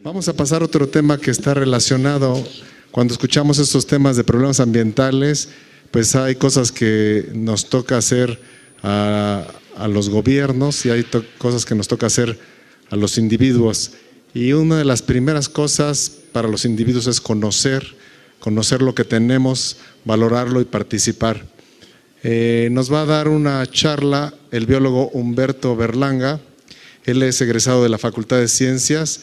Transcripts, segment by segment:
Vamos a pasar a otro tema que está relacionado. Cuando escuchamos estos temas de problemas ambientales, pues hay cosas que nos toca hacer a los gobiernos y hay cosas que nos toca hacer a los individuos. Y una de las primeras cosas para los individuos es conocer lo que tenemos, valorarlo y participar. Nos va a dar una charla el biólogo Humberto Berlanga. Él es egresado de la Facultad de Ciencias.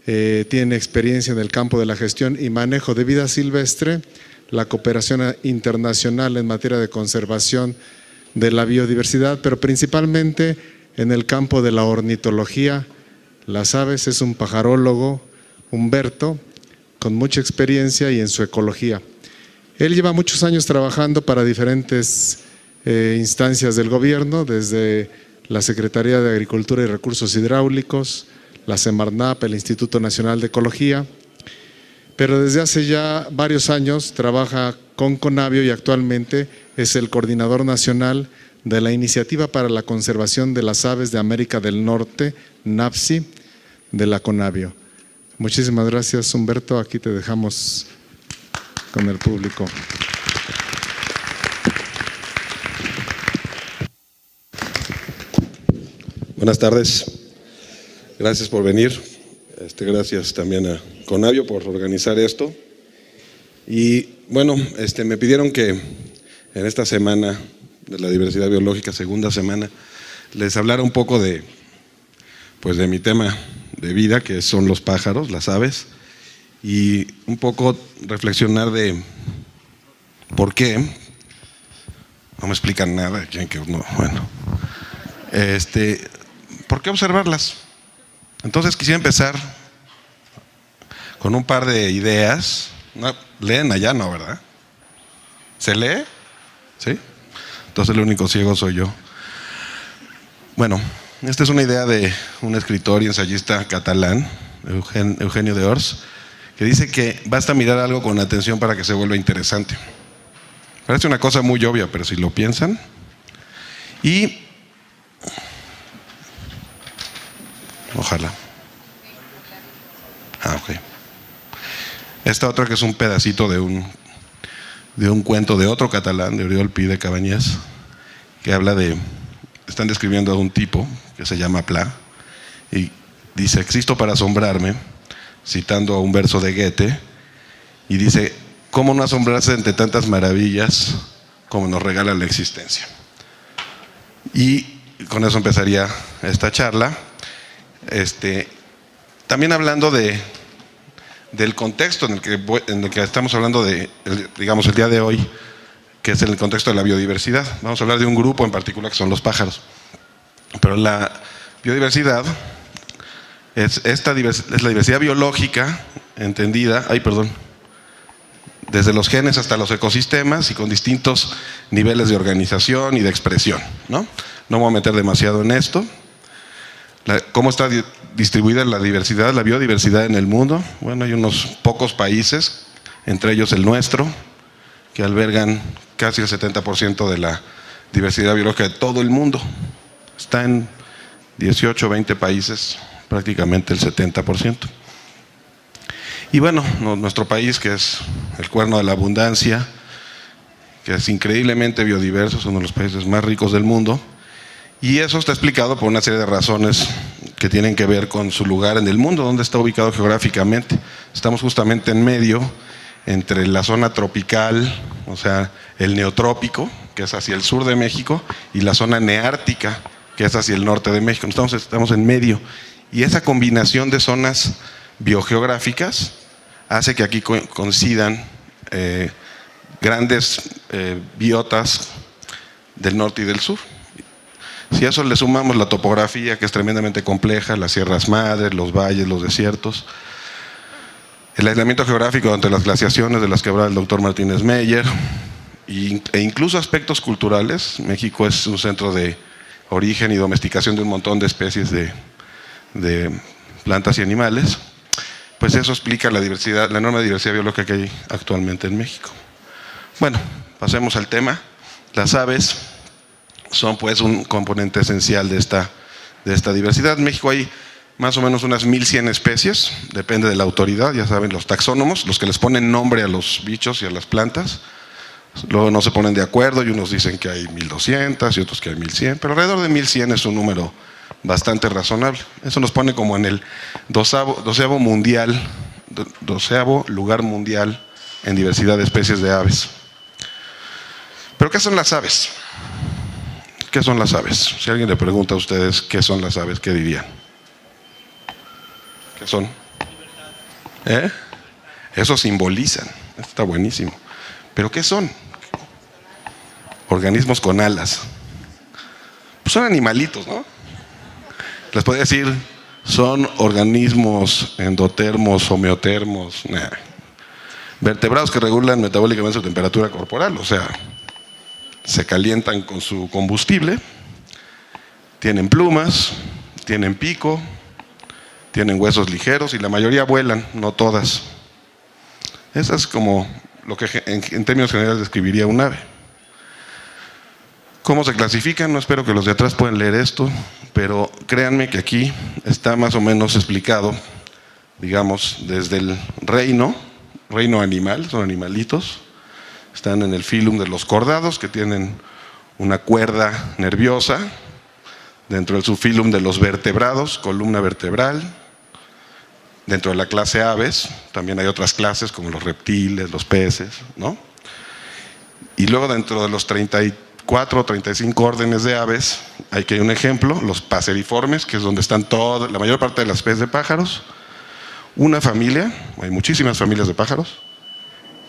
Tiene experiencia en el campo de la gestión y manejo de vida silvestre, la cooperación internacional en materia de conservación de la biodiversidad, pero principalmente en el campo de la ornitología, las aves. Es un pajarólogo, Humberto, con mucha experiencia y en su ecología. Él lleva muchos años trabajando para diferentes instancias del gobierno, desde la Secretaría de Agricultura y Recursos Hidráulicos, la Semarnap, el Instituto Nacional de Ecología, pero desde hace ya varios años trabaja con Conavio y actualmente es el coordinador nacional de la Iniciativa para la Conservación de las Aves de América del Norte, NAPSI, de la Conavio. Muchísimas gracias, Humberto. Aquí te dejamos con el público. Buenas tardes. Gracias por venir. Gracias también a Conavio por organizar esto. Y bueno, me pidieron que en esta semana de la diversidad biológica, segunda semana, les hablara un poco de mi tema de vida, que son los pájaros, las aves, y un poco reflexionar de por qué. No me explican nada. ¿Por qué observarlas? Entonces quisiera empezar con un par de ideas. No, leen allá, ¿no, verdad? ¿Se lee? ¿Sí? Entonces el único ciego soy yo. Bueno, esta es una idea de un escritor y ensayista catalán, Eugenio d'Ors, que dice que basta mirar algo con atención para que se vuelva interesante. Parece una cosa muy obvia, pero si lo piensan. Y ojalá. Ok. Esta otra, que es un pedacito de un cuento de otro catalán, de Oriol Pi de Cabanyes, que habla están describiendo a un tipo que se llama Pla, y dice: existo para asombrarme, citando a un verso de Goethe, y dice: ¿cómo no asombrarse ante tantas maravillas como nos regala la existencia? Y con eso empezaría esta charla. También hablando del contexto en el que estamos hablando el día de hoy, que es el contexto de la biodiversidad. Vamos a hablar de un grupo en particular, que son los pájaros. Pero la biodiversidad es la diversidad biológica entendida, desde los genes hasta los ecosistemas y con distintos niveles de organización y de expresión, ¿no? No me voy a meter demasiado en esto. ¿Cómo está distribuida la biodiversidad en el mundo? Bueno, hay unos pocos países, entre ellos el nuestro, que albergan casi el 70% de la diversidad biológica de todo el mundo. Está en 18 o 20 países, prácticamente el 70%. Y bueno, nuestro país, que es el cuerno de la abundancia, que es increíblemente biodiverso, es uno de los países más ricos del mundo. Y eso está explicado por una serie de razones que tienen que ver con su lugar en el mundo, donde está ubicado geográficamente. Estamos justamente en medio entre la zona tropical, o sea, el neotrópico, que es hacia el sur de México, y la zona neártica, que es hacia el norte de México. Estamos en medio. Y esa combinación de zonas biogeográficas hace que aquí coincidan grandes biotas del norte y del sur. Si a eso le sumamos la topografía, que es tremendamente compleja, las sierras madres, los valles, los desiertos, el aislamiento geográfico ante las glaciaciones de las que hablaba el doctor Martínez Meyer, e incluso aspectos culturales. México es un centro de origen y domesticación de un montón de especies de plantas y animales. pues eso explica la diversidad, la enorme diversidad biológica que hay actualmente en México. Bueno, pasemos al tema. Las aves son pues un componente esencial de esta diversidad. En México hay más o menos unas 1100 especies, depende de la autoridad, ya saben, los taxónomos, los que les ponen nombre a los bichos y a las plantas. Luego no se ponen de acuerdo y unos dicen que hay 1200 y otros que hay 1100, pero alrededor de 1100 es un número bastante razonable. Eso nos pone como en el 12º lugar mundial en diversidad de especies de aves. ¿Pero qué son las aves? ¿Qué son las aves? Si alguien le pregunta a ustedes qué son las aves, ¿qué dirían? ¿Qué son? Eso simbolizan. Está buenísimo. ¿Pero qué son? Organismos con alas. Pues son animalitos, ¿no? Les podría decir, son organismos endotermos, homeotermos, vertebrados que regulan metabólicamente su temperatura corporal, o sea, se calientan con su combustible, tienen plumas, tienen pico, tienen huesos ligeros y la mayoría vuelan, no todas. Esa es como lo que en términos generales describiría un ave. ¿Cómo se clasifican? No espero que los de atrás puedan leer esto, pero créanme que aquí está más o menos explicado, digamos, desde el reino animal, son animalitos, están en el filum de los cordados, que tienen una cuerda nerviosa, dentro del subfilum de los vertebrados, columna vertebral, dentro de la clase aves, también hay otras clases como los reptiles, los peces, ¿no? Y luego dentro de los 34 o 35 órdenes de aves, aquí hay un ejemplo, los paseriformes, que es donde están la mayor parte de las especies de pájaros, una familia, hay muchísimas familias de pájaros,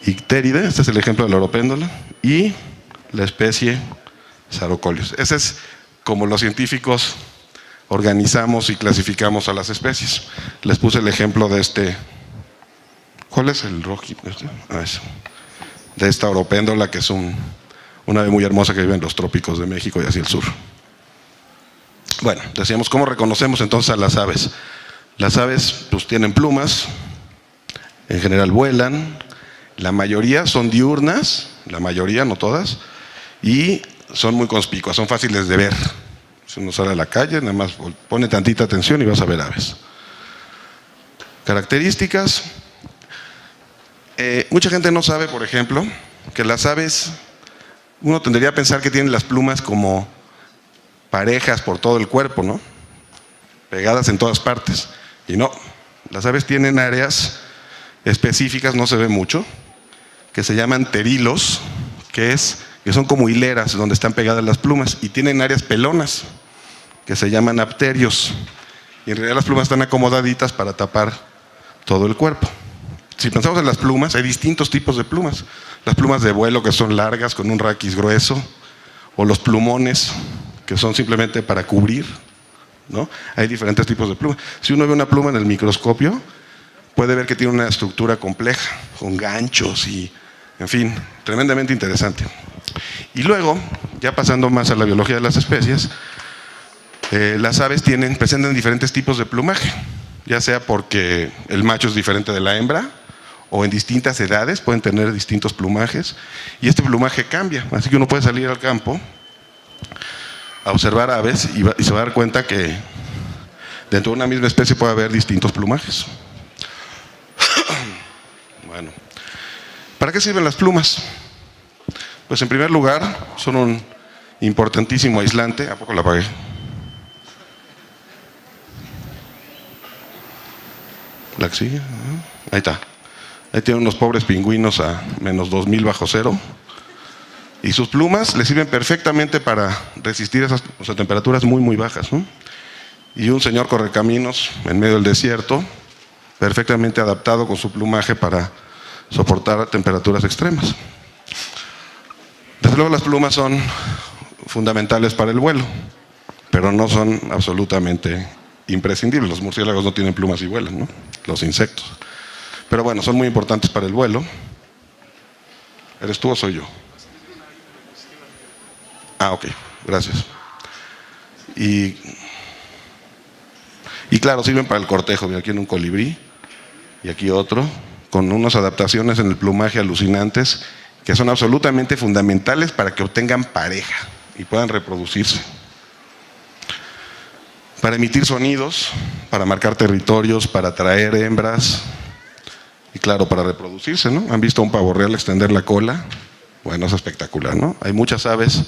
Ictéride, este es el ejemplo de la oropéndola, y la especie Sarcoleus. Ese es como los científicos organizamos y clasificamos a las especies. Les puse el ejemplo de este, ¿cuál es el rojito? De esta oropéndola, que es una ave muy hermosa que vive en los trópicos de México y hacia el sur. Bueno, decíamos, ¿cómo reconocemos entonces a las aves? Las aves pues tienen plumas, en general vuelan, la mayoría son diurnas, la mayoría, no todas, y son muy conspicuas, son fáciles de ver. Si uno sale a la calle, nada más pone tantita atención y vas a ver aves. Características. Mucha gente no sabe, por ejemplo, que las aves, uno tendría a pensar que tienen las plumas como parejas por todo el cuerpo, ¿no? Pegadas en todas partes. Y no, las aves tienen áreas específicas, no se ve mucho, que se llaman terilos, que son como hileras donde están pegadas las plumas, y tienen áreas pelonas, que se llaman apterios. Y en realidad las plumas están acomodaditas para tapar todo el cuerpo. Si pensamos en las plumas, hay distintos tipos de plumas. Las plumas de vuelo, que son largas, con un raquis grueso, o los plumones, que son simplemente para cubrir, ¿no? Hay diferentes tipos de plumas. Si uno ve una pluma en el microscopio, puede ver que tiene una estructura compleja, con ganchos y, en fin, tremendamente interesante. Y luego, ya pasando más a la biología de las especies, las aves presentan diferentes tipos de plumaje, ya sea porque el macho es diferente de la hembra, o en distintas edades pueden tener distintos plumajes, y este plumaje cambia, así que uno puede salir al campo a observar aves y se va a dar cuenta que dentro de una misma especie puede haber distintos plumajes. Bueno, ¿para qué sirven las plumas? Pues en primer lugar, son un importantísimo aislante. ¿A poco la apagué? ¿La que sigue? Ahí está. Ahí tienen unos pobres pingüinos a menos 2000 bajo cero. Y sus plumas les sirven perfectamente para resistir esas temperaturas muy, muy bajas, ¿no? Y un señor correcaminos en medio del desierto, perfectamente adaptado con su plumaje para soportar temperaturas extremas. Desde luego las plumas son fundamentales para el vuelo, pero no son absolutamente imprescindibles. Los murciélagos no tienen plumas y vuelan, ¿no? Los insectos. Pero bueno, son muy importantes para el vuelo. ¿Eres tú o soy yo? Ah, ok, gracias. Y claro, sirven para el cortejo. Mira, aquí en un colibrí y aquí otro, con unas adaptaciones en el plumaje alucinantes que son absolutamente fundamentales para que obtengan pareja y puedan reproducirse. Para emitir sonidos, para marcar territorios, para atraer hembras y claro, para reproducirse, ¿no? ¿Han visto a un pavo real extender la cola? Bueno, es espectacular, ¿no? Hay muchas aves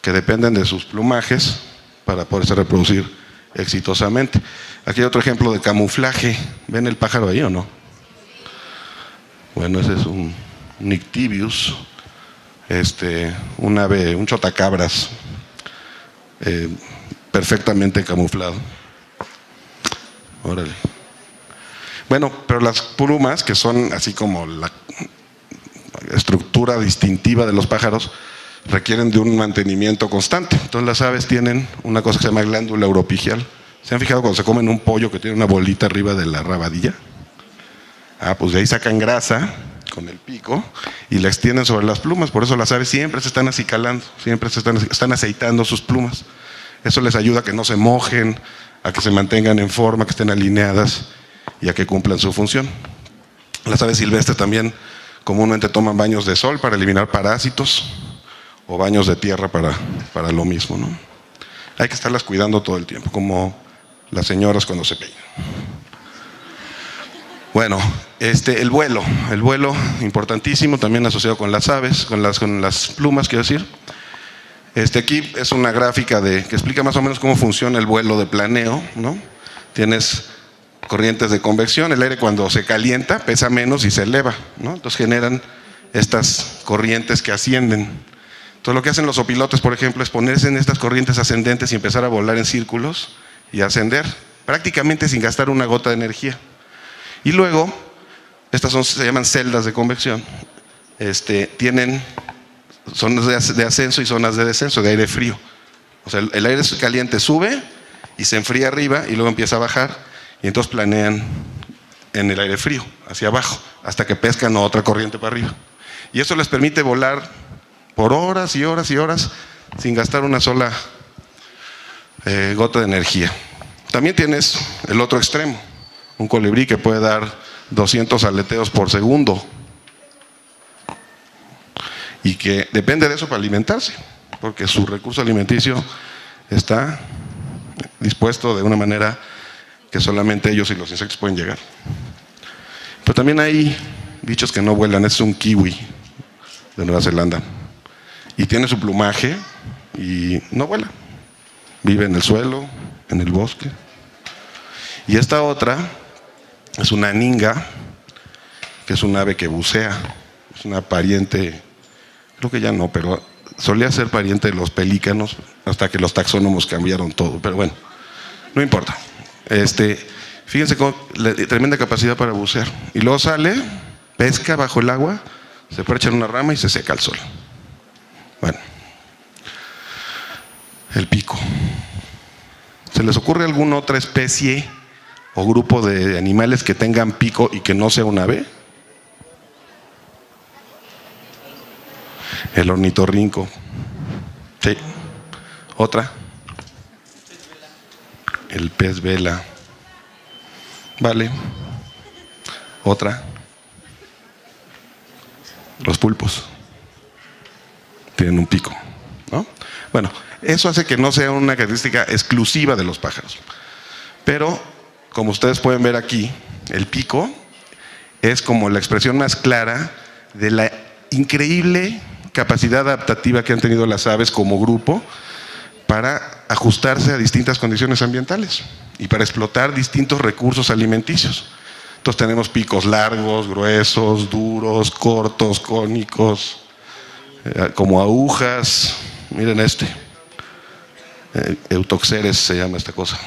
que dependen de sus plumajes para poderse reproducir exitosamente. Aquí hay otro ejemplo de camuflaje. ¿Ven el pájaro ahí o no? Bueno, ese es un Nyctibius, un ave, un chotacabras, perfectamente camuflado. Órale. Bueno, pero las plumas, que son así como la estructura distintiva de los pájaros, requieren de un mantenimiento constante. Entonces las aves tienen una cosa que se llama glándula uropigial. ¿Se han fijado cuando se comen un pollo que tiene una bolita arriba de la rabadilla? Pues de ahí sacan grasa con el pico y la extienden sobre las plumas. Por eso las aves siempre se están acicalando, siempre están aceitando sus plumas. Eso les ayuda a que no se mojen, a que se mantengan en forma, que estén alineadas y a que cumplan su función. Las aves silvestres también comúnmente toman baños de sol para eliminar parásitos o baños de tierra para lo mismo, ¿no? Hay que estarlas cuidando todo el tiempo, como las señoras cuando se peinan. Bueno, el vuelo importantísimo, también asociado con las aves, con las plumas, quiero decir. Aquí es una gráfica que explica más o menos cómo funciona el vuelo de planeo, ¿no? Tienes corrientes de convección, el aire cuando se calienta pesa menos y se eleva, ¿no? Entonces generan estas corrientes que ascienden. Entonces lo que hacen los opilotes, por ejemplo, es ponerse en estas corrientes ascendentes y empezar a volar en círculos y ascender, prácticamente sin gastar una gota de energía. Y luego, estas se llaman celdas de convección, tienen zonas de ascenso y zonas de descenso, de aire frío. O sea, el aire caliente sube y se enfría arriba y luego empieza a bajar y entonces planean en el aire frío, hacia abajo, hasta que pescan otra corriente para arriba. Y eso les permite volar por horas y horas y horas sin gastar una sola gota de energía. También tienes el otro extremo, un colibrí que puede dar 200 aleteos por segundo y que depende de eso para alimentarse, porque su recurso alimenticio está dispuesto de una manera que solamente ellos y los insectos pueden llegar. Pero también hay bichos que no vuelan. Este es un kiwi de Nueva Zelanda y tiene su plumaje y no vuela, vive en el suelo, en el bosque. Y esta otra es una ninga, que es un ave que bucea, es una pariente, creo que ya no, pero solía ser pariente de los pelícanos hasta que los taxónomos cambiaron todo, pero bueno, no importa. Fíjense cómo tremenda capacidad para bucear. Y luego sale, pesca bajo el agua, se percha en una rama y se seca al sol. Bueno, el pico. ¿Se les ocurre alguna otra especie o grupo de animales que tengan pico y que no sea un ave? El ornitorrinco. Sí. ¿Otra? El pez vela. Vale. ¿Otra? Los pulpos. Tienen un pico, ¿no? Bueno, eso hace que no sea una característica exclusiva de los pájaros. Pero, como ustedes pueden ver aquí, el pico es como la expresión más clara de la increíble capacidad adaptativa que han tenido las aves como grupo para ajustarse a distintas condiciones ambientales y para explotar distintos recursos alimenticios. Entonces tenemos picos largos, gruesos, duros, cortos, cónicos, como agujas. Miren Eutoxeres se llama esta cosa.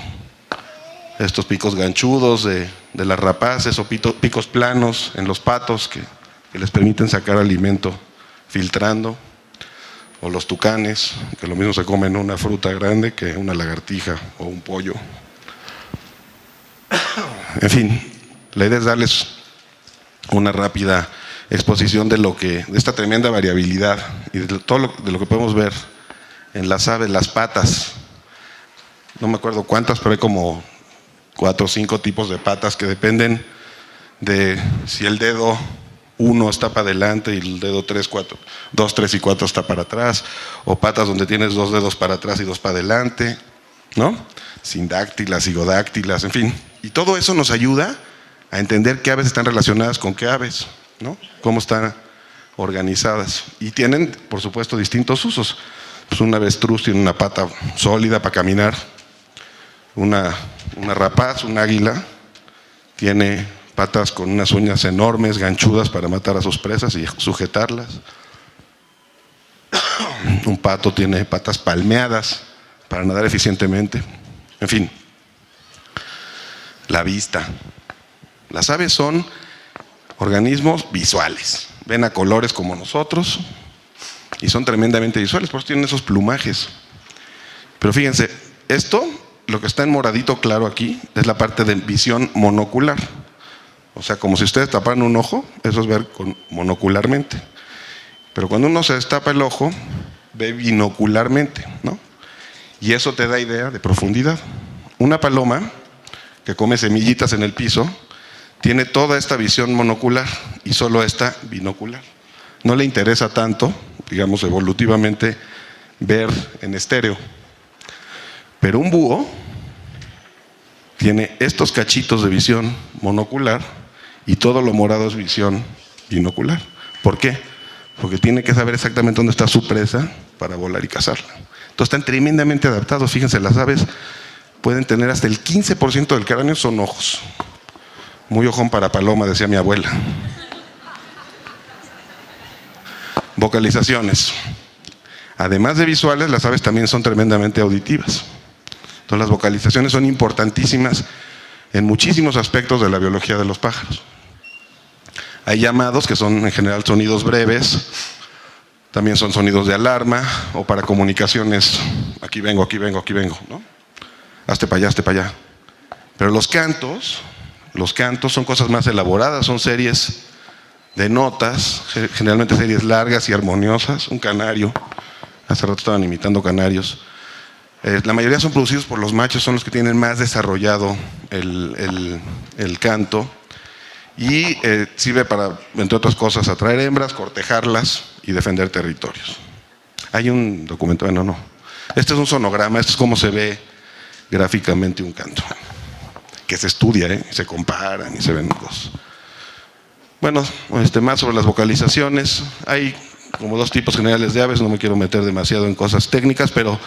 Estos picos ganchudos de las rapaces o picos planos en los patos que les permiten sacar alimento filtrando, o los tucanes, que lo mismo se comen una fruta grande que una lagartija o un pollo. En fin, la idea es darles una rápida exposición de esta tremenda variabilidad y de todo lo que podemos ver en las aves, las patas. No me acuerdo cuántas, pero hay como 4 o 5 tipos de patas que dependen de si el dedo 1 está para adelante y el dedo 2, 3 y 4 está para atrás, o patas donde tienes 2 dedos para atrás y 2 para adelante, ¿no? Sindáctilas, higodáctilas, en fin. Y todo eso nos ayuda a entender qué aves están relacionadas con qué aves, ¿no? Cómo están organizadas. Y tienen, por supuesto, distintos usos. Pues un avestruz tiene una pata sólida para caminar, una rapaz, un águila, tiene patas con unas uñas enormes, ganchudas para matar a sus presas y sujetarlas. Un pato tiene patas palmeadas para nadar eficientemente. En fin, la vista. Las aves son organismos visuales, ven a colores como nosotros y son tremendamente visuales, por eso tienen esos plumajes. Pero fíjense, esto, lo que está en moradito claro aquí, es la parte de visión monocular. O sea, como si ustedes taparan un ojo, eso es ver monocularmente. Pero cuando uno se destapa el ojo, ve binocularmente, ¿no? Y eso te da idea de profundidad. Una paloma que come semillitas en el piso tiene toda esta visión monocular y solo esta binocular. No le interesa tanto, digamos evolutivamente, ver en estéreo. Pero un búho tiene estos cachitos de visión monocular y todo lo morado es visión binocular. ¿Por qué? Porque tiene que saber exactamente dónde está su presa para volar y cazarla. Entonces están tremendamente adaptados. Fíjense, las aves pueden tener hasta el 15% del cráneo son ojos. Muy ojón para paloma, decía mi abuela. Vocalizaciones. Además de visuales, las aves también son tremendamente auditivas. Entonces las vocalizaciones son importantísimas en muchísimos aspectos de la biología de los pájaros. Hay llamados que son en general sonidos breves, también son sonidos de alarma o para comunicaciones, aquí vengo, aquí vengo, aquí vengo, ¿no? Hazte para allá, hazte para allá. Pero los cantos son cosas más elaboradas, son series de notas, generalmente series largas y armoniosas. Un canario, hace rato estaban imitando canarios. La mayoría son producidos por los machos, son los que tienen más desarrollado el canto. Y sirve para, entre otras cosas, atraer hembras, cortejarlas y defender territorios. Hay un documento, bueno, no. Este es un sonograma, este es cómo se ve gráficamente un canto. Que se estudia, se comparan y se ven cosas. Bueno, más sobre las vocalizaciones. Hay como 2 tipos generales de aves, no me quiero meter demasiado en cosas técnicas, pero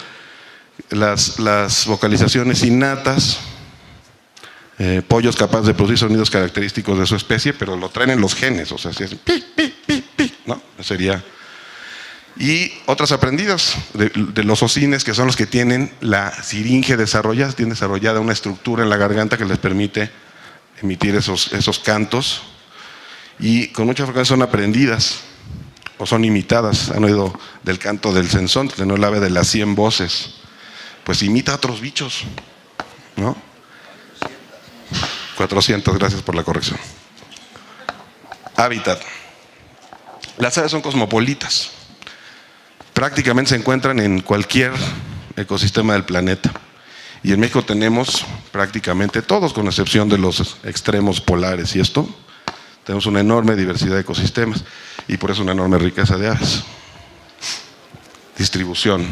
las vocalizaciones innatas, pollos capaces de producir sonidos característicos de su especie, pero lo traen en los genes, o sea, si hacen pi, pi, pi, pi, ¿no? Sería. Y otras aprendidas de los ocines, que son los que tienen la siringe desarrollada, tienen desarrollada una estructura en la garganta que les permite emitir esos cantos, y con mucha frecuencia son aprendidas o son imitadas. Han oído del canto del censontle, ¿no? El ave de las 100 voces, pues imita a otros bichos, ¿no? 400, gracias por la corrección. Hábitat. Las aves son cosmopolitas. Prácticamente se encuentran en cualquier ecosistema del planeta. Y en México tenemos prácticamente todos, con excepción de los extremos polares. Y esto, tenemos una enorme diversidad de ecosistemas y por eso una enorme riqueza de aves. Distribución.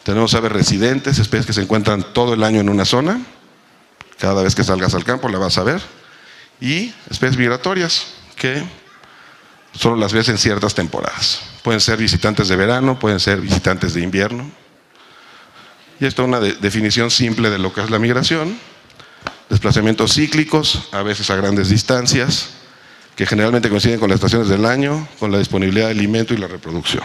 Tenemos aves residentes, especies que se encuentran todo el año en una zona. Cada vez que salgas al campo la vas a ver. Y especies migratorias, que solo las ves en ciertas temporadas. Pueden ser visitantes de verano, pueden ser visitantes de invierno. Y esto es una definición simple de lo que es la migración. Desplazamientos cíclicos, a veces a grandes distancias, que generalmente coinciden con las estaciones del año, con la disponibilidad de alimento y la reproducción.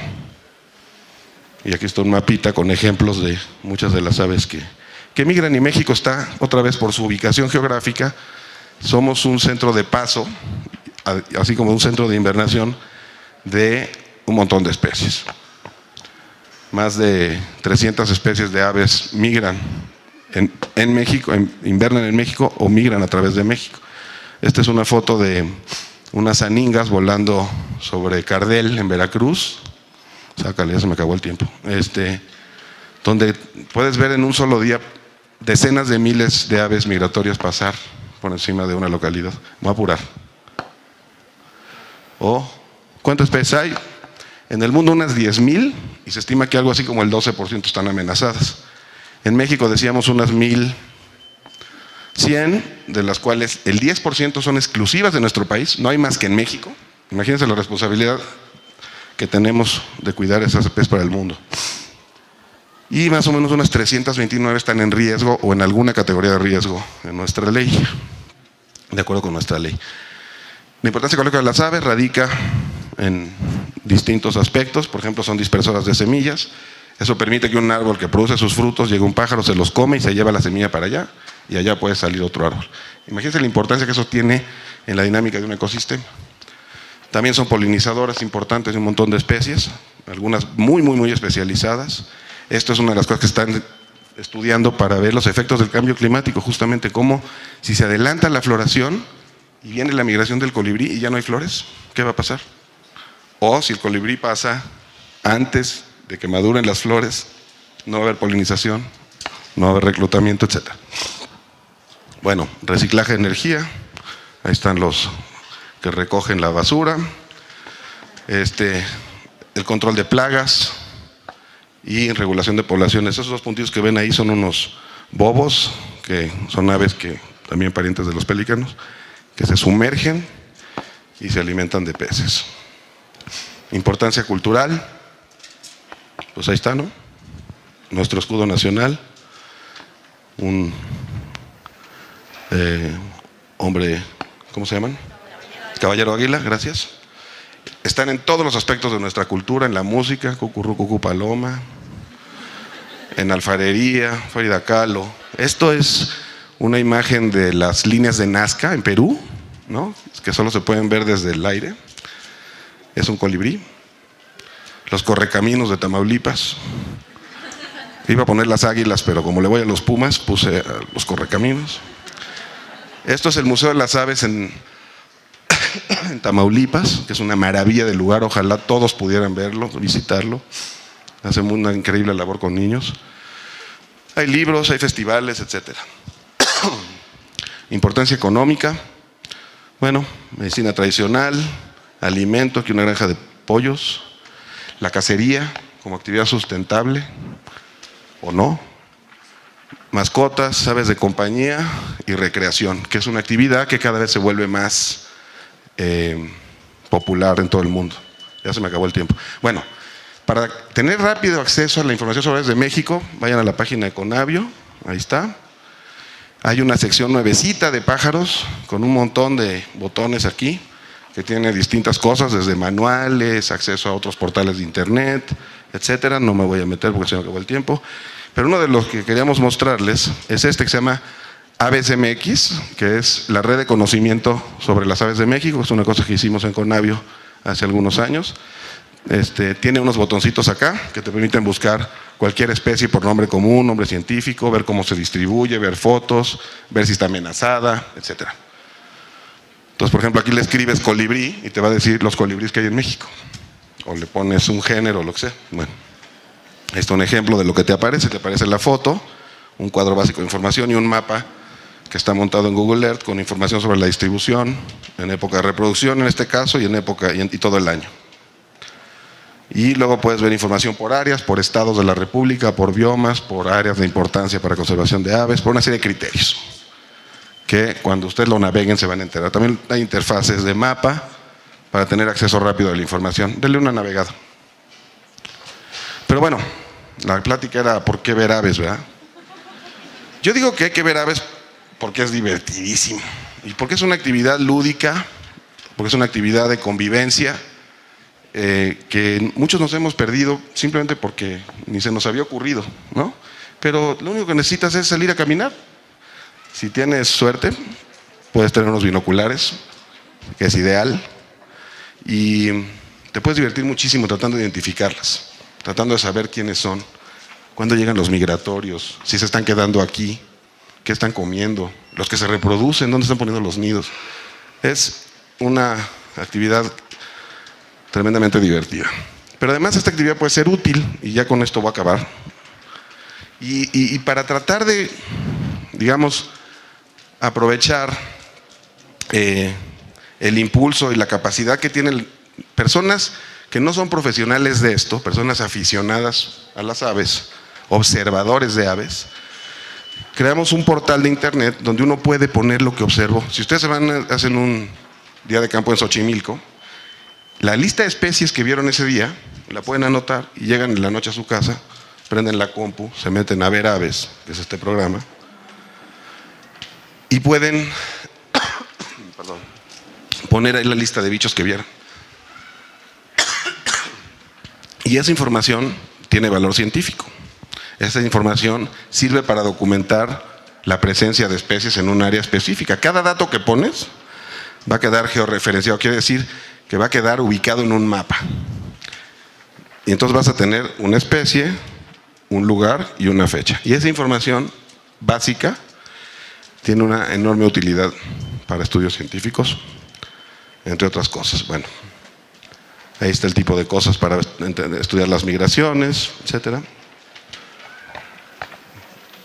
Y aquí está un mapita con ejemplos de muchas de las aves que migran, y México está, otra vez por su ubicación geográfica, somos un centro de paso, así como un centro de invernación de un montón de especies. Más de 300 especies de aves migran en México, invernan en México o migran a través de México. Esta es una foto de unas aningas volando sobre Cardel en Veracruz. Sácale, ya se me acabó el tiempo. Donde puedes ver en un solo día decenas de miles de aves migratorias pasar por encima de una localidad. Me voy a apurar. ¿Cuántas especies hay? En el mundo unas 10,000 y se estima que algo así como el 12% están amenazadas. En México decíamos unas 1,100, de las cuales el 10% son exclusivas de nuestro país, no hay más que en México. Imagínense la responsabilidad que tenemos de cuidar esas especies para el mundo. Y más o menos unas 329 están en riesgo o en alguna categoría de riesgo en nuestra ley, de acuerdo con nuestra ley. La importancia ecológica de las aves radica en distintos aspectos. Por ejemplo, son dispersoras de semillas. Eso permite que un árbol que produce sus frutos, llegue un pájaro, se los come y se lleva la semilla para allá, y allá puede salir otro árbol. Imagínense la importancia que eso tiene en la dinámica de un ecosistema. También son polinizadoras importantes de un montón de especies, algunas muy especializadas. Esto es una de las cosas que están estudiando para ver los efectos del cambio climático, justamente cómo si se adelanta la floración y viene la migración del colibrí y ya no hay flores, ¿qué va a pasar? O si el colibrí pasa antes de que maduren las flores, no va a haber polinización, no va a haber reclutamiento, etc. Bueno, reciclaje de energía, ahí están los que recogen la basura, el control de plagas y regulación de poblaciones. Esos dos puntitos que ven ahí son unos bobos, que son aves que también parientes de los pelícanos, que se sumergen y se alimentan de peces. Importancia cultural, pues ahí está, ¿no? Nuestro escudo nacional, un hombre, ¿cómo se llaman? Caballero Águila, gracias. Están en todos los aspectos de nuestra cultura, en la música, Cucurú, Cucú, Paloma, en alfarería, Frida Kahlo. Esto es una imagen de las líneas de Nazca en Perú, ¿no? Que solo se pueden ver desde el aire. Es un colibrí. Los correcaminos de Tamaulipas. Iba a poner las águilas, pero como le voy a los Pumas, puse a los correcaminos. Esto es el Museo de las Aves en Tamaulipas, que es una maravilla de lugar. Ojalá todos pudieran verlo, visitarlo. Hacen una increíble labor con niños. Hay libros, hay festivales, etc. Importancia económica. Bueno, medicina tradicional, alimento, aquí una granja de pollos, la cacería como actividad sustentable o no, mascotas, aves de compañía y recreación, que es una actividad que cada vez se vuelve más popular en todo el mundo. Ya se me acabó el tiempo. Bueno, para tener rápido acceso a la información sobre aves de México, vayan a la página de Conavio, ahí está. Hay una sección nuevecita de pájaros con un montón de botones aquí que tiene distintas cosas, desde manuales, acceso a otros portales de internet, etcétera. No me voy a meter porque se me acabó el tiempo. Pero uno de los que queríamos mostrarles es este que se llama Aves MX, que es la red de conocimiento sobre las aves de México. Es una cosa que hicimos en Conavio hace algunos años. Tiene unos botoncitos acá que te permiten buscar cualquier especie por nombre común, nombre científico, ver cómo se distribuye, ver fotos, ver si está amenazada, etc. Entonces, por ejemplo, aquí le escribes colibrí y te va a decir los colibríes que hay en México. O le pones un género o lo que sea. Bueno, este es un ejemplo de lo que te aparece. Te aparece la foto, un cuadro básico de información y un mapa que está montado en Google Earth con información sobre la distribución en época de reproducción, en este caso, y todo el año. Y luego puedes ver información por áreas, por estados de la República, por biomas, por áreas de importancia para conservación de aves, por una serie de criterios que cuando ustedes lo naveguen se van a enterar. También hay interfaces de mapa para tener acceso rápido a la información. Denle una navegada. Pero bueno, la plática era ¿por qué ver aves, verdad? Yo digo que hay que ver aves porque es divertidísimo y porque es una actividad lúdica, porque es una actividad de convivencia que muchos nos hemos perdido simplemente porque ni se nos había ocurrido, ¿no? Pero lo único que necesitas es salir a caminar. Si tienes suerte, puedes tener unos binoculares, que es ideal, y te puedes divertir muchísimo tratando de identificarlas, tratando de saber quiénes son, cuándo llegan los migratorios, si se están quedando aquí, qué están comiendo, los que se reproducen, dónde están poniendo los nidos. Es una actividad tremendamente divertida. Pero además esta actividad puede ser útil, y ya con esto voy a acabar. Y para tratar de, digamos, aprovechar el impulso y la capacidad que tienen personas que no son profesionales de esto, personas aficionadas a las aves, observadores de aves. Creamos un portal de internet donde uno puede poner lo que observó. Si ustedes hacen un día de campo en Xochimilco, la lista de especies que vieron ese día la pueden anotar y llegan en la noche a su casa, prenden la compu, se meten a ver aves, que es este programa, y pueden poner ahí la lista de bichos que vieron. Y esa información tiene valor científico. Esa información sirve para documentar la presencia de especies en un área específica. Cada dato que pones va a quedar georreferenciado, quiere decir que va a quedar ubicado en un mapa. Y entonces vas a tener una especie, un lugar y una fecha. Y esa información básica tiene una enorme utilidad para estudios científicos, entre otras cosas. Bueno, ahí está el tipo de cosas para estudiar las migraciones, etcétera.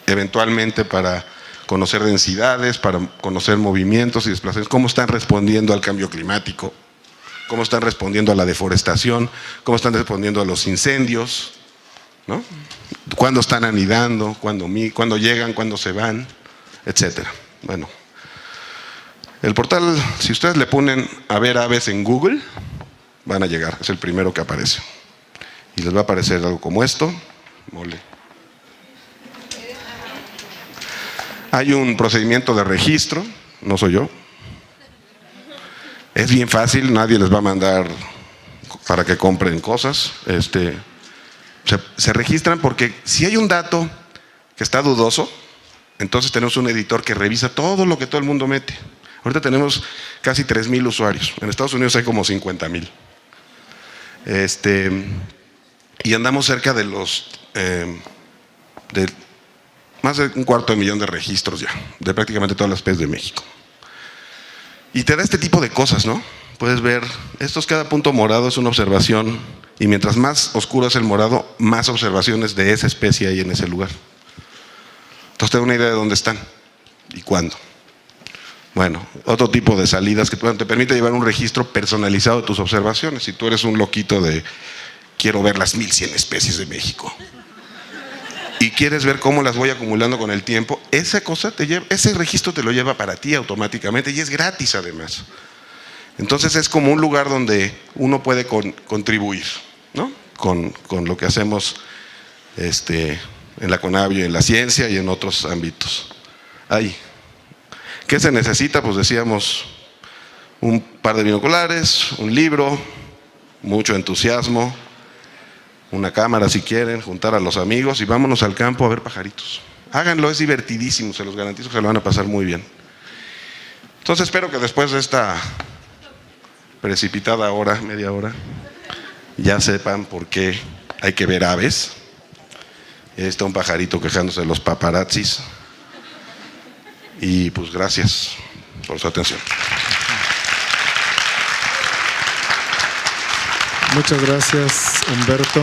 Eventualmente para conocer densidades, para conocer movimientos y desplazamientos, cómo están respondiendo al cambio climático, cómo están respondiendo a la deforestación, cómo están respondiendo a los incendios, ¿no? Cuándo están anidando, cuándo llegan, cuándo se van, etcétera. Bueno, el portal, si ustedes le ponen a ver aves en Google, van a llegar, es el primero que aparece. Y les va a aparecer algo como esto. Mole. Hay un procedimiento de registro, no soy yo. Es bien fácil, nadie les va a mandar para que compren cosas. Se registran porque si hay un dato que está dudoso, entonces tenemos un editor que revisa todo lo que todo el mundo mete. Ahorita tenemos casi 3,000 usuarios. En Estados Unidos hay como 50,000. Y andamos cerca de más de 250,000 de registros ya, de prácticamente todas las especies de México. Y te da este tipo de cosas, ¿no? Puedes ver, cada punto morado es una observación, y mientras más oscuro es el morado, más observaciones de esa especie hay en ese lugar. Entonces te da una idea de dónde están y cuándo. Bueno, otro tipo de salidas que te permite llevar un registro personalizado de tus observaciones. Si tú eres un loquito de quiero ver las 1,100 especies de México y quieres ver cómo las voy acumulando con el tiempo, ese registro te lo lleva para ti automáticamente y es gratis además. Entonces es como un lugar donde uno puede contribuir, ¿no? con lo que hacemos en la Conavio, en la ciencia y en otros ámbitos. Ahí. ¿Qué se necesita? Pues decíamos un par de binoculares, un libro, mucho entusiasmo, una cámara si quieren, juntar a los amigos y vámonos al campo a ver pajaritos. Háganlo, es divertidísimo, se los garantizo que se lo van a pasar muy bien. Entonces espero que después de esta precipitada media hora, ya sepan por qué hay que ver aves. Ahí está un pajarito quejándose de los paparazzis. Y pues gracias por su atención. Muchas gracias, Humberto.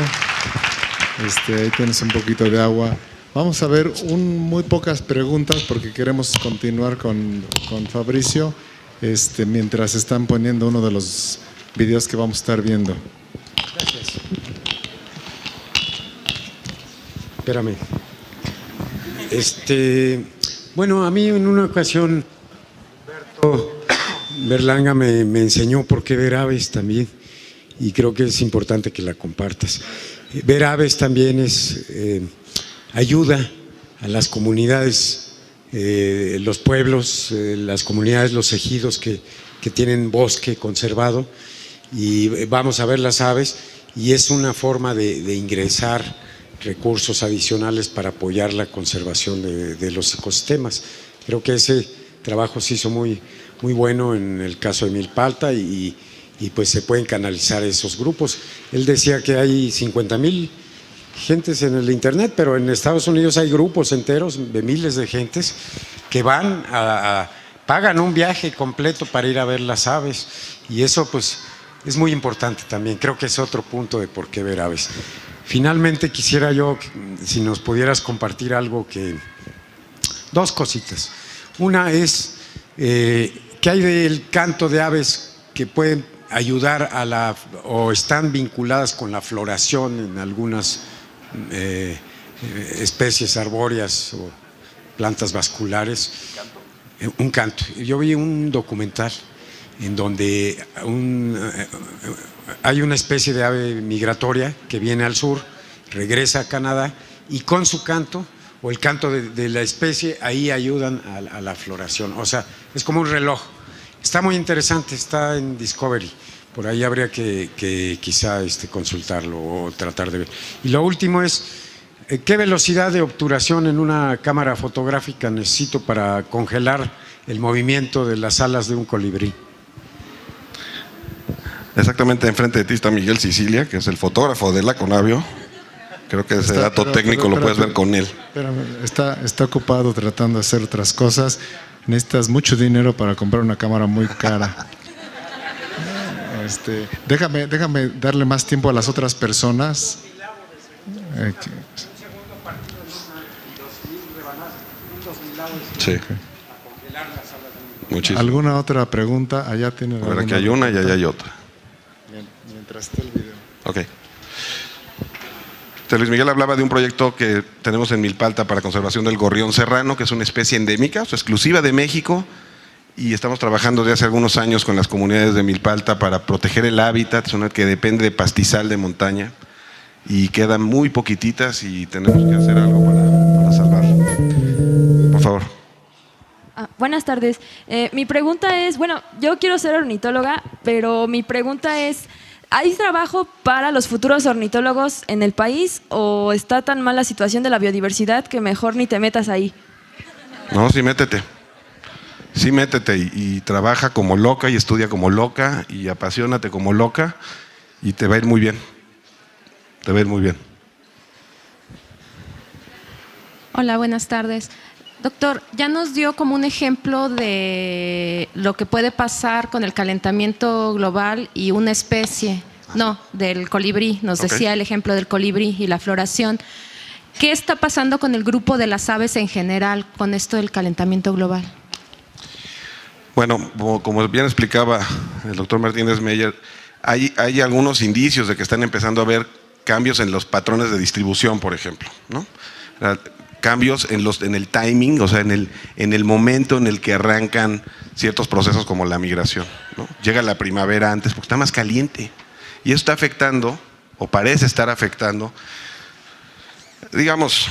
Ahí tienes un poquito de agua. Vamos a ver muy pocas preguntas porque queremos continuar con Fabricio mientras están poniendo uno de los videos que vamos a estar viendo. Gracias. Espérame. Bueno, a mí en una ocasión Humberto Berlanga me enseñó por qué ver aves también y creo que es importante que la compartas. Ver aves también ayuda a las comunidades, los pueblos, las comunidades, los ejidos que tienen bosque conservado y vamos a ver las aves y es una forma de ingresar recursos adicionales para apoyar la conservación de los ecosistemas. Creo que ese trabajo se hizo muy bueno en el caso de Milpalta y pues se pueden canalizar esos grupos. Él decía que hay 50,000 gentes en el internet, pero en Estados Unidos hay grupos enteros de miles de gentes que van pagan un viaje completo para ir a ver las aves y eso pues es muy importante también. Creo que es otro punto de por qué ver aves. Finalmente quisiera yo, si nos pudieras compartir algo dos cositas. Una es, ¿qué hay del canto de aves que pueden ayudar o están vinculadas con la floración en algunas especies arbóreas o plantas vasculares? Un canto. Yo vi un documental en donde hay una especie de ave migratoria que viene al sur, regresa a Canadá y con su canto o el canto de la especie ahí ayudan a la floración. O sea, es como un reloj. Está muy interesante, está en Discovery. Por ahí habría que quizá consultarlo o tratar de ver. Y lo último es, ¿qué velocidad de obturación en una cámara fotográfica necesito para congelar el movimiento de las alas de un colibrí? Exactamente enfrente de ti está Miguel Sicilia, que es el fotógrafo de la Conavio. Creo que ese dato técnico lo puedes ver con él. Espérame, está ocupado tratando de hacer otras cosas. Necesitas mucho dinero para comprar una cámara muy cara. Déjame darle más tiempo a las otras personas. Sí. Muchísimo. ¿Alguna otra pregunta? Allá tiene. Ahora que hay una y allá hay otra. Mientras esté el video. Ok. Luis Miguel hablaba de un proyecto que tenemos en Milpalta para conservación del gorrión serrano, que es una especie endémica, o sea, exclusiva de México, y estamos trabajando desde hace algunos años con las comunidades de Milpalta para proteger el hábitat, zona que depende de pastizal de montaña, y quedan muy poquititas y tenemos que hacer algo para salvarlo. Por favor. Buenas tardes. Mi pregunta es, bueno, yo quiero ser ornitóloga, pero mi pregunta es, ¿hay trabajo para los futuros ornitólogos en el país o está tan mal la situación de la biodiversidad que mejor ni te metas ahí? No, sí métete. Sí métete y trabaja como loca y estudia como loca y apasionate como loca y te va a ir muy bien. Te va a ir muy bien. Hola, buenas tardes. Doctor, ya nos dio como un ejemplo de lo que puede pasar con el calentamiento global y una especie, del colibrí, nos decía el ejemplo del colibrí y la floración. ¿Qué está pasando con el grupo de las aves en general con esto del calentamiento global? Bueno, como bien explicaba el doctor Martínez Meyer, hay algunos indicios de que están empezando a haber cambios en los patrones de distribución, por ejemplo, ¿no? Cambios en el timing, o sea, en el momento en el que arrancan ciertos procesos como la migración, ¿no? Llega la primavera antes porque está más caliente y eso está afectando, o parece estar afectando, digamos,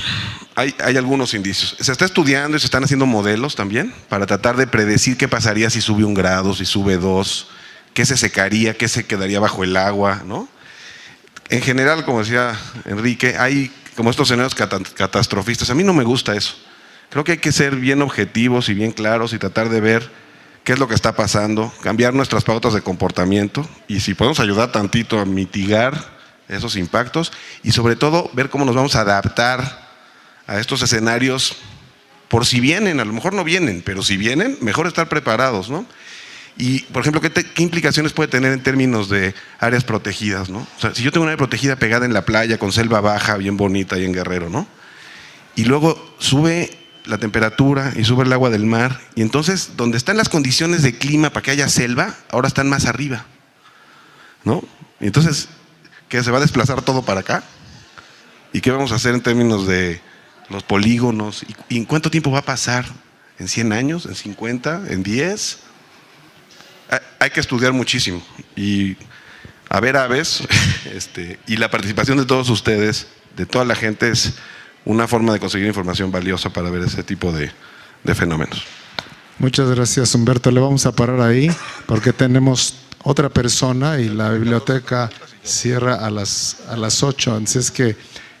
hay algunos indicios. Se está estudiando y se están haciendo modelos también para tratar de predecir qué pasaría si sube 1 grado, si sube 2, qué se secaría, qué se quedaría bajo el agua, ¿no? En general, como decía Enrique, hay como estos escenarios catastrofistas. A mí no me gusta eso. Creo que hay que ser bien objetivos y bien claros y tratar de ver qué es lo que está pasando, cambiar nuestras pautas de comportamiento y si podemos ayudar tantito a mitigar esos impactos y sobre todo ver cómo nos vamos a adaptar a estos escenarios por si vienen, a lo mejor no vienen, pero si vienen, mejor estar preparados, ¿no? Y, por ejemplo, ¿qué implicaciones puede tener en términos de áreas protegidas, ¿no? O sea, si yo tengo una área protegida pegada en la playa, con selva baja, bien bonita y en Guerrero, ¿no? Y luego sube la temperatura y sube el agua del mar, y entonces, donde están las condiciones de clima para que haya selva, ahora están más arriba, ¿no? Y entonces, ¿qué? ¿Se va a desplazar todo para acá? ¿Y qué vamos a hacer en términos de los polígonos? ¿Y en cuánto tiempo va a pasar? ¿En 100 años? ¿En 50? ¿En 10? Hay que estudiar muchísimo y a ver aves y la participación de todos ustedes, de toda la gente, es una forma de conseguir información valiosa para ver ese tipo de fenómenos. Muchas gracias, Humberto. Le vamos a parar ahí porque tenemos otra persona y la biblioteca cierra a las 8. Entonces que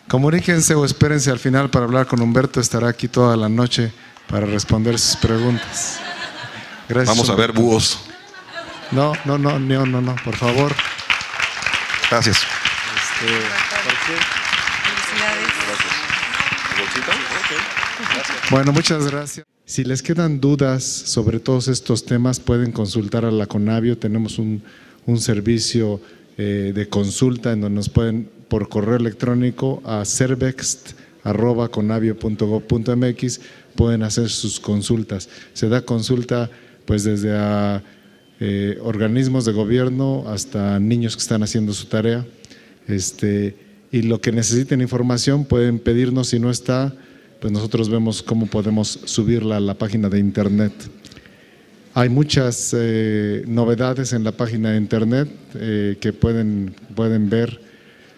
comuníquense o espérense al final para hablar con Humberto. Estará aquí toda la noche para responder sus preguntas. Gracias. Vamos a ver búhos. No, por favor. Gracias. Bueno, muchas gracias. Si les quedan dudas sobre todos estos temas, pueden consultar a la Conavio. Tenemos un servicio de consulta en donde nos pueden por correo electrónico a cervext conavio.gov.mx, pueden hacer sus consultas. Se da consulta pues desde a organismos de gobierno hasta niños que están haciendo su tarea. Y lo que necesiten información pueden pedirnos, si no está, pues nosotros vemos cómo podemos subirla a la página de internet. Hay muchas novedades en la página de internet que pueden ver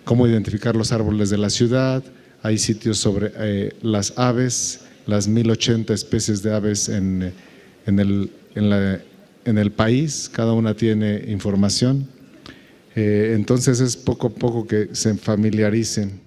cómo identificar los árboles de la ciudad. Hay sitios sobre las aves, las 1080 especies de aves en el país, cada una tiene información. Entonces es poco a poco que se familiaricen.